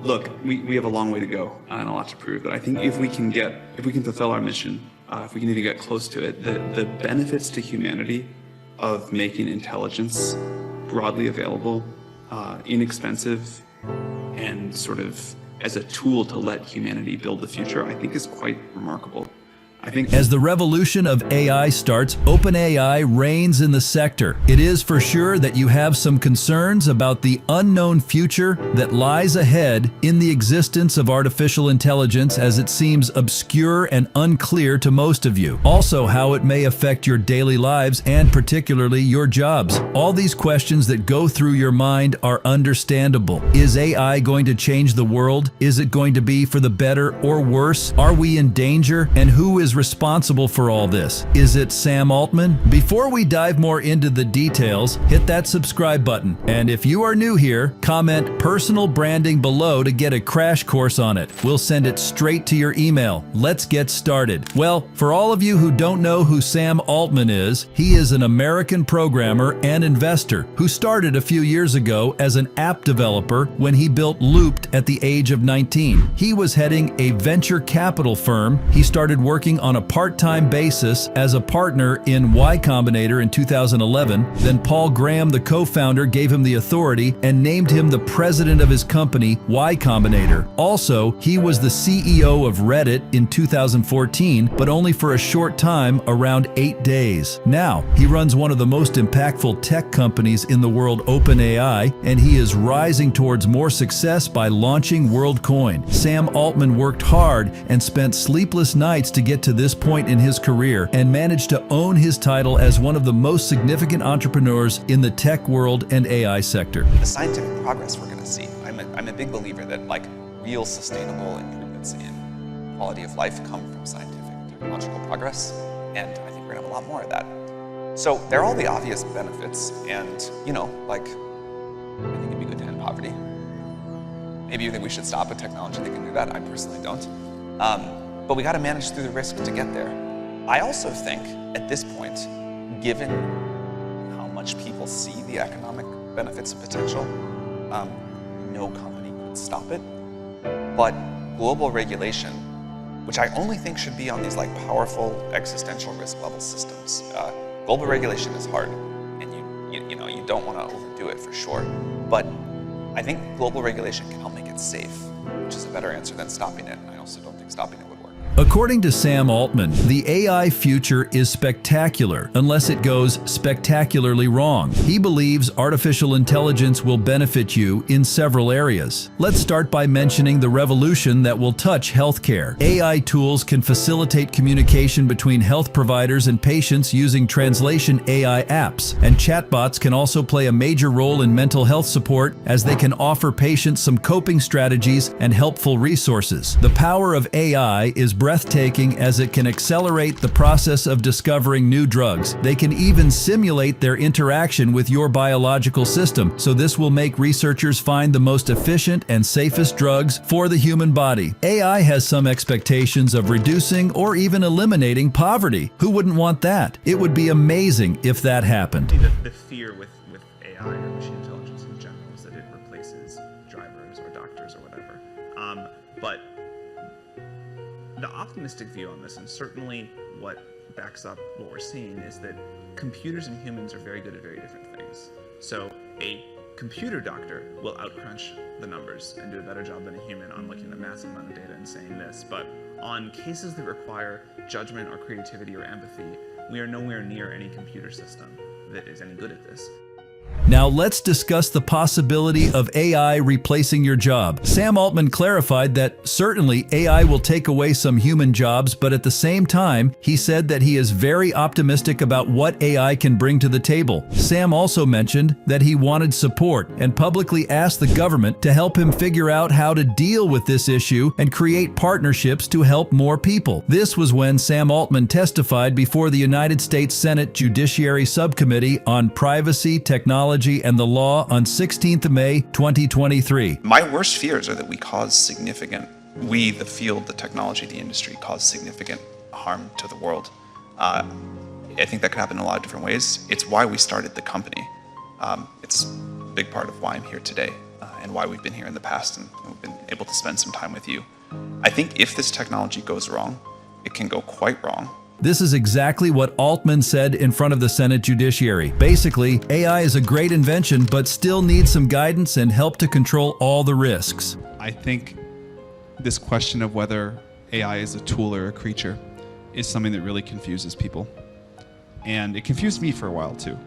Look, we have a long way to go and a lot to prove, but I think if we can fulfill our mission, if we can even get close to it, the benefits to humanity of making intelligence broadly available, inexpensive, and sort of as a tool to let humanity build the future, I think is quite remarkable. As the revolution of AI starts, OpenAI reigns in the sector. It is for sure that you have some concerns about the unknown future that lies ahead in the existence of artificial intelligence, as it seems obscure and unclear to most of you. Also, how it may affect your daily lives and particularly your jobs. All these questions that go through your mind are understandable. Is AI going to change the world? Is it going to be for the better or worse? Are we in danger? And who is responsible for all this? Is it Sam Altman? Before we dive more into the details, hit that subscribe button. And if you are new here, comment personal branding below to get a crash course on it. We'll send it straight to your email. Let's get started. Well, for all of you who don't know who Sam Altman is, he is an American programmer and investor who started a few years ago as an app developer when he built Looped at the age of 19. He was heading a venture capital firm. He started working on a part-time basis as a partner in Y Combinator in 2011. Then Paul Graham, the co-founder, gave him the authority and named him the president of his company, Y Combinator. Also, he was the CEO of Reddit in 2014, but only for a short time, around 8 days. Now, he runs one of the most impactful tech companies in the world, OpenAI, and he is rising towards more success by launching WorldCoin. Sam Altman worked hard and spent sleepless nights to get to this point in his career and managed to own his title as one of the most significant entrepreneurs in the tech world and AI sector. The scientific progress we're going to see, I'm a big believer that real sustainable improvements in quality of life come from scientific technological progress, and I think we're going to have a lot more of that. So there are all the obvious benefits, and I think it'd be good to end poverty. Maybe you think we should stop a technology that can do that. I personally don't. But we got to manage through the risk to get there. I also think at this point, given how much people see the economic benefits and potential, no company could stop it. But global regulation, which I only think should be on these powerful existential risk level systems. Global regulation is hard, and you don't want to overdo it for sure. But I think global regulation can help make it safe, which is a better answer than stopping it. And I also don't think stopping it would work. According to Sam Altman, the AI future is spectacular unless it goes spectacularly wrong. He believes artificial intelligence will benefit you in several areas. Let's start by mentioning the revolution that will touch healthcare. AI tools can facilitate communication between health providers and patients using translation AI apps, and chatbots can also play a major role in mental health support as they can offer patients some coping strategies and helpful resources. The power of AI is breathtaking as it can accelerate the process of discovering new drugs. They can even simulate their interaction with your biological system, so this will make researchers find the most efficient and safest drugs for the human body. AI has some expectations of reducing or even eliminating poverty. Who wouldn't want that? It would be amazing if that happened. The fear with AI or machine intelligence in general is that it replaces drivers or doctors or whatever. But the optimistic view on this, and certainly what backs up what we're seeing, is that computers and humans are very good at very different things. So a computer doctor will outcrunch the numbers and do a better job than a human on looking at a massive amount of data and saying this. But on cases that require judgment or creativity or empathy, we are nowhere near any computer system that is any good at this. Now let's discuss the possibility of AI replacing your job. Sam Altman clarified that certainly AI will take away some human jobs, but at the same time, he said that he is very optimistic about what AI can bring to the table. Sam also mentioned that he wanted support and publicly asked the government to help him figure out how to deal with this issue and create partnerships to help more people. This was when Sam Altman testified before the United States Senate Judiciary Subcommittee on Privacy, Technology, and the Law on 16th of May, 2023. My worst fears are that we, the field, the technology, the industry, cause significant harm to the world. I think that could happen in a lot of different ways. It's why we started the company. It's a big part of why I'm here today. and why we've been here in the past and we've been able to spend some time with you. I think if this technology goes wrong, it can go quite wrong. This is exactly what Altman said in front of the Senate Judiciary. Basically, AI is a great invention, but still needs some guidance and help to control all the risks. I think this question of whether AI is a tool or a creature is something that really confuses people. And it confused me for a while too.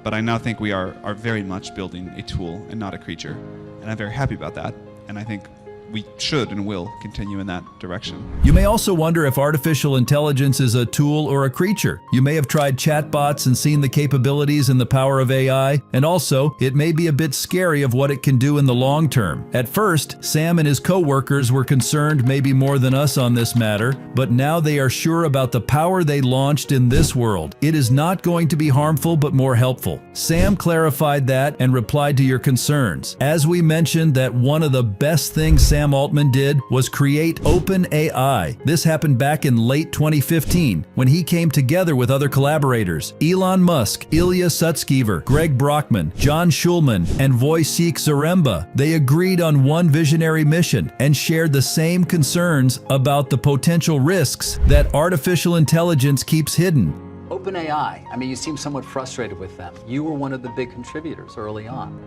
But I now think we are very much building a tool and not a creature. And I'm very happy about that. And I think we should and will continue in that direction. You may also wonder if artificial intelligence is a tool or a creature. You may have tried chatbots and seen the capabilities and the power of AI, and also it may be a bit scary of what it can do in the long term. At first, Sam and his co-workers were concerned maybe more than us on this matter, but now they are sure about the power they launched in this world. It is not going to be harmful but more helpful. Sam clarified that and replied to your concerns. As we mentioned, that one of the best things Sam Altman did was create OpenAI. This happened back in late 2015 when he came together with other collaborators, Elon Musk, Ilya Sutskever, Greg Brockman, John Schulman, and Wojciech Zaremba. They agreed on one visionary mission and shared the same concerns about the potential risks that artificial intelligence keeps hidden. OpenAI, I mean, you seem somewhat frustrated with them. You were one of the big contributors early on.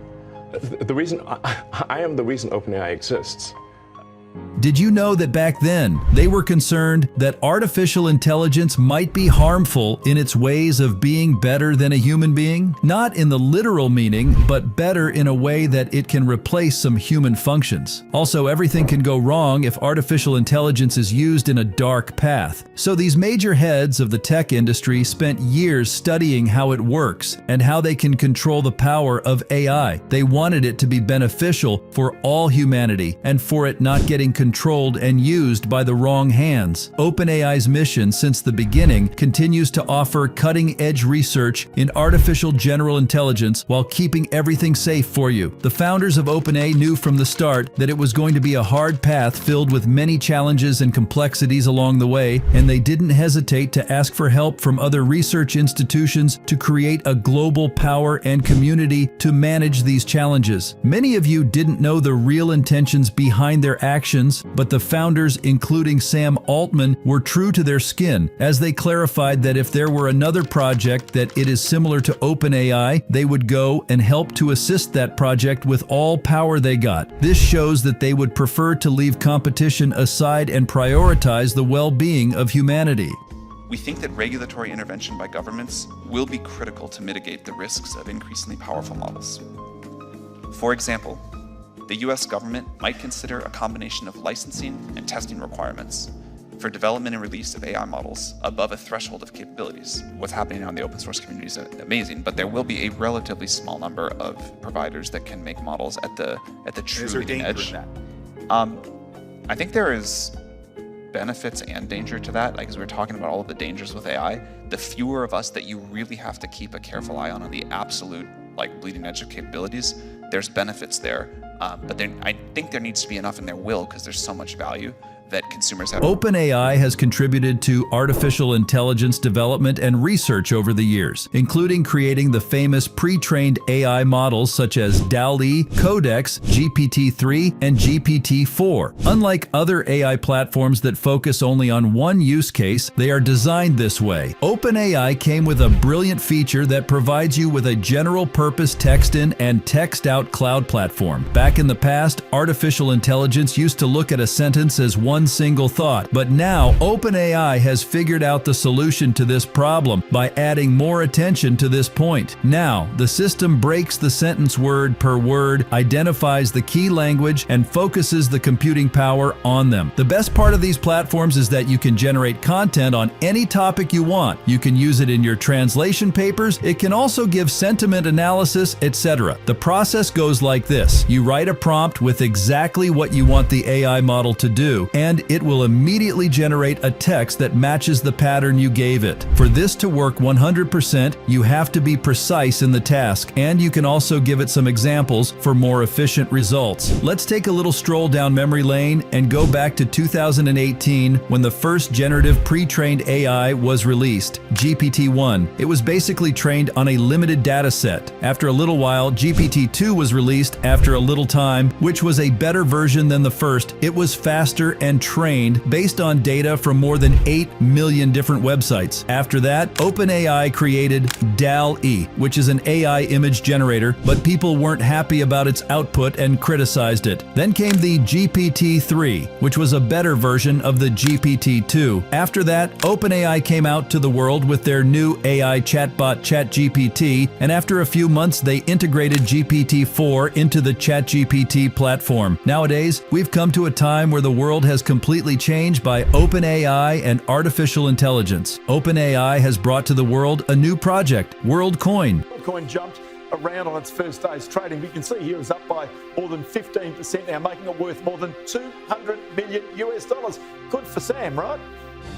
The reason I am the reason OpenAI exists. Did you know that back then they were concerned that artificial intelligence might be harmful in its ways of being better than a human being? Not in the literal meaning, but better in a way that it can replace some human functions. Also, everything can go wrong if artificial intelligence is used in a dark path. So these major heads of the tech industry spent years studying how it works and how they can control the power of AI. They wanted it to be beneficial for all humanity and for it not getting controlled and used by the wrong hands. OpenAI's mission since the beginning continues to offer cutting-edge research in artificial general intelligence while keeping everything safe for you. The founders of OpenAI knew from the start that it was going to be a hard path filled with many challenges and complexities along the way, and they didn't hesitate to ask for help from other research institutions to create a global power and community to manage these challenges. Many of you didn't know the real intentions behind their actions, but the founders, including Sam Altman, were true to their skin as they clarified that if there were another project that it is similar to OpenAI, they would go and help to assist that project with all power they got. This shows that they would prefer to leave competition aside and prioritize the well-being of humanity. We think that regulatory intervention by governments will be critical to mitigate the risks of increasingly powerful models. For example, the US government might consider a combination of licensing and testing requirements for development and release of AI models above a threshold of capabilities. What's happening now in the open source community is amazing, but there will be a relatively small number of providers that can make models at the true leading edge. I think there is benefits and danger to that. Like, as we were talking about all of the dangers with AI, the fewer of us that you really have to keep a careful eye on the absolute bleeding edge of capabilities, there's benefits there. But I think there needs to be enough, and there will, because there's so much value that consumers have. OpenAI has contributed to artificial intelligence development and research over the years, including creating the famous pre-trained AI models such as DALL-E, Codex, GPT-3, and GPT-4. Unlike other AI platforms that focus only on one use case, they are designed this way. OpenAI came with a brilliant feature that provides you with a general-purpose text-in and text-out cloud platform. Back in the past, artificial intelligence used to look at a sentence as one single thought, but now OpenAI has figured out the solution to this problem by adding more attention to this point. Now, the system breaks the sentence word per word, identifies the key language, and focuses the computing power on them. The best part of these platforms is that you can generate content on any topic you want. You can use it in your translation papers. It can also give sentiment analysis, etc. The process goes like this. You write a prompt with exactly what you want the AI model to do, and it will immediately generate a text that matches the pattern you gave it. For this to work 100%, you have to be precise in the task, and you can also give it some examples for more efficient results. Let's take a little stroll down memory lane and go back to 2018 when the first generative pre-trained AI was released, GPT-1. It was basically trained on a limited data set. After a little while, GPT-2 was released after a little time, which was a better version than the first. It was faster and trained based on data from more than 8 million different websites. After that, OpenAI created DALL-E, which is an AI image generator, but people weren't happy about its output and criticized it. Then came the GPT-3, which was a better version of the GPT-2. After that, OpenAI came out to the world with their new AI chatbot ChatGPT, and after a few months they integrated GPT-4 into the ChatGPT platform. Nowadays, we've come to a time where the world has completely changed by OpenAI and artificial intelligence. OpenAI has brought to the world a new project, WorldCoin. Bitcoin jumped around on its first day's trading. We can see here it's up by more than 15% now, making it worth more than 200 million US dollars. Good for Sam, right?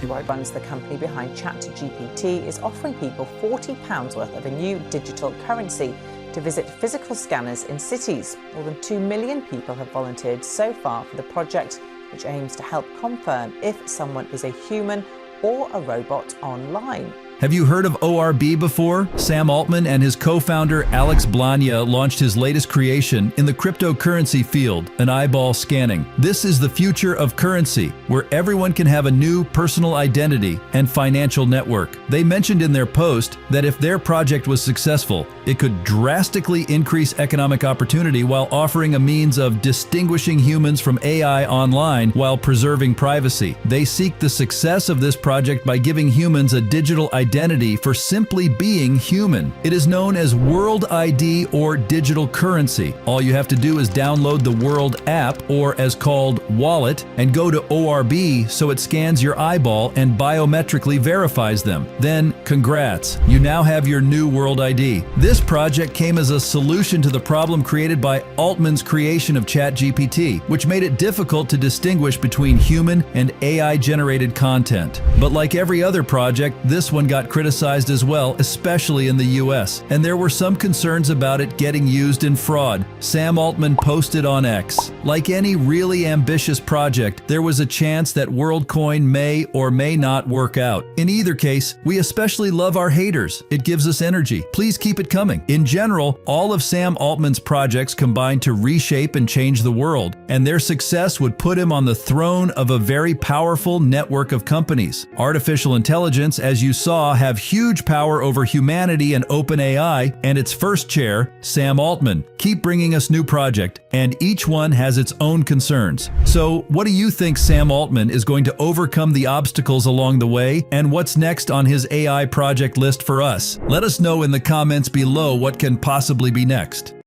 Who runs the company behind ChatGPT is offering people £40 worth of a new digital currency to visit physical scanners in cities. More than 2 million people have volunteered so far for the project, which aims to help confirm if someone is a human or a robot online. Have you heard of ORB before? Sam Altman and his co-founder Alex Blania launched his latest creation in the cryptocurrency field, an eyeball scanning. This is the future of currency, where everyone can have a new personal identity and financial network. They mentioned in their post that if their project was successful, it could drastically increase economic opportunity while offering a means of distinguishing humans from AI online while preserving privacy. They seek the success of this project by giving humans a digital identity for simply being human. It is known as World ID or digital currency. All you have to do is download the World app, or as called Wallet, and go to ORB so it scans your eyeball and biometrically verifies them. Then, congrats, you now have your new World ID. This project came as a solution to the problem created by Altman's creation of ChatGPT, which made it difficult to distinguish between human and AI-generated content. But like every other project, this one got criticized as well, especially in the US, and there were some concerns about it getting used in fraud. Sam Altman posted on X, like any really ambitious project, there was a chance that WorldCoin may or may not work out. In either case, we especially love our haters. It gives us energy. Please keep it coming. In general, all of Sam Altman's projects combine to reshape and change the world, and their success would put him on the throne of a very powerful network of companies. Artificial intelligence, as you saw, have huge power over humanity and OpenAI, and its first chair, Sam Altman. Keep bringing us new project, and each one has its own concerns. So, what do you think Sam Altman is going to overcome the obstacles along the way, and what's next on his AI project list for us? Let us know in the comments below what can possibly be next.